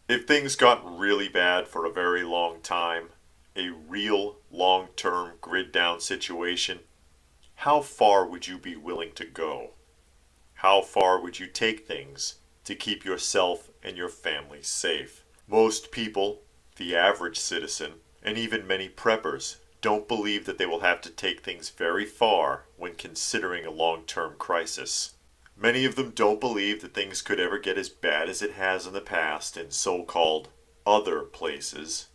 If things got really bad for a very long time, a real long-term grid-down situation, how far would you be willing to go? How far would you take things to keep yourself and your family safe? Most people, the average citizen, and even many preppers, don't believe that they will have to take things very far when considering a long-term crisis. Many of them don't believe that things could ever get as bad as it has in the past in so-called other places,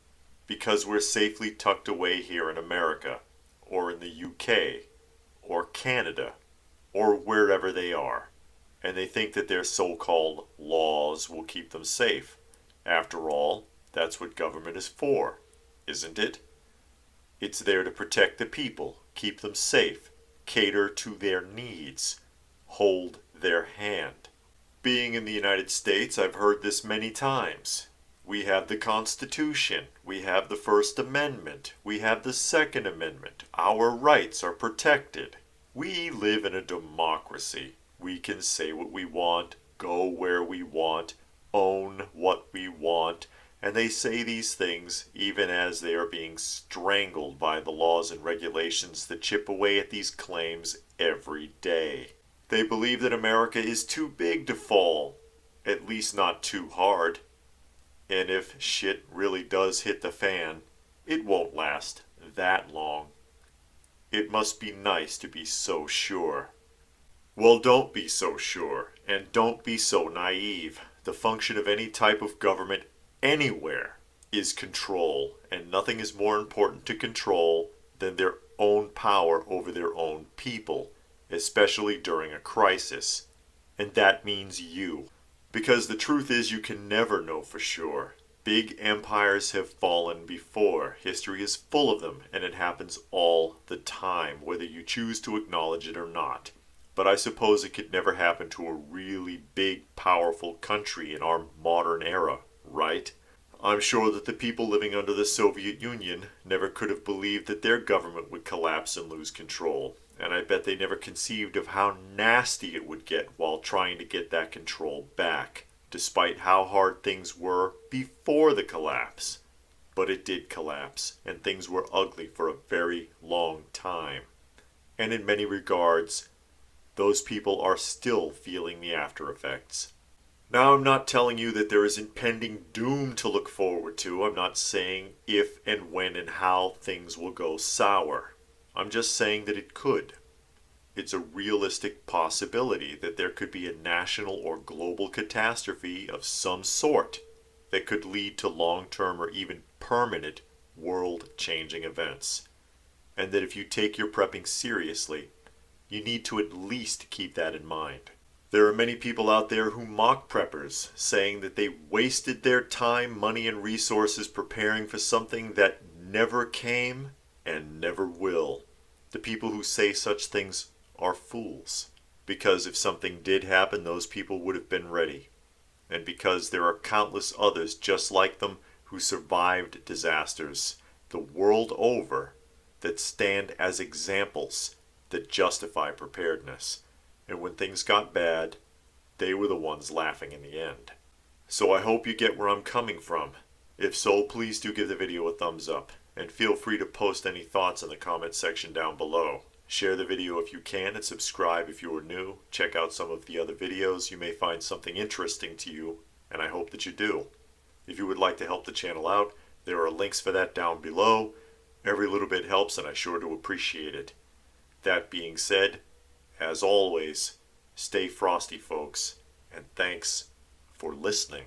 because we're safely tucked away here in America, or in the UK, or Canada, or wherever they are, and they think that their so-called laws will keep them safe. After all, that's what government is for, isn't it? It's there to protect the people, keep them safe, cater to their needs, hold their hand. Being in the United States, I've heard this many times. We have the Constitution, we have the First Amendment, we have the Second Amendment. Our rights are protected. We live in a democracy. We can say what we want, go where we want, own what we want, and they say these things even as they are being strangled by the laws and regulations that chip away at these claims every day. They believe that America is too big to fall, at least not too hard. And if shit really does hit the fan, it won't last that long. It must be nice to be so sure. Well, don't be so sure, and don't be so naive. The function of any type of government anywhere is control, and nothing is more important to control than their own power over their own people, especially during a crisis. And that means you. Because the truth is, you can never know for sure. Big empires have fallen before. History is full of them, and it happens all the time, whether you choose to acknowledge it or not. But I suppose it could never happen to a really big, powerful country in our modern era, right? I'm sure that the people living under the Soviet Union never could have believed that their government would collapse and lose control. And I bet they never conceived of how nasty it would get while trying to get that control back, despite how hard things were before the collapse. But it did collapse, and things were ugly for a very long time. And in many regards, those people are still feeling the after effects. Now, I'm not telling you that there is impending doom to look forward to. I'm not saying if and when and how things will go sour. I'm just saying that it could. It's a realistic possibility that there could be a national or global catastrophe of some sort that could lead to long-term or even permanent world-changing events. And that if you take your prepping seriously, you need to at least keep that in mind. There are many people out there who mock preppers, saying that they wasted their time, money, and resources preparing for something that never came and never will. The people who say such things are fools, because if something did happen, those people would have been ready. And because there are countless others just like them who survived disasters the world over that stand as examples that justify preparedness. And when things got bad, they were the ones laughing in the end. So I hope you get where I'm coming from. If so, please do give the video a thumbs up, and feel free to post any thoughts in the comment section down below. Share the video if you can, and subscribe if you are new. Check out some of the other videos. You may find something interesting to you, and I hope that you do. If you would like to help the channel out, there are links for that down below. Every little bit helps, and I sure do appreciate it. That being said, as always, stay frosty, folks, and thanks for listening.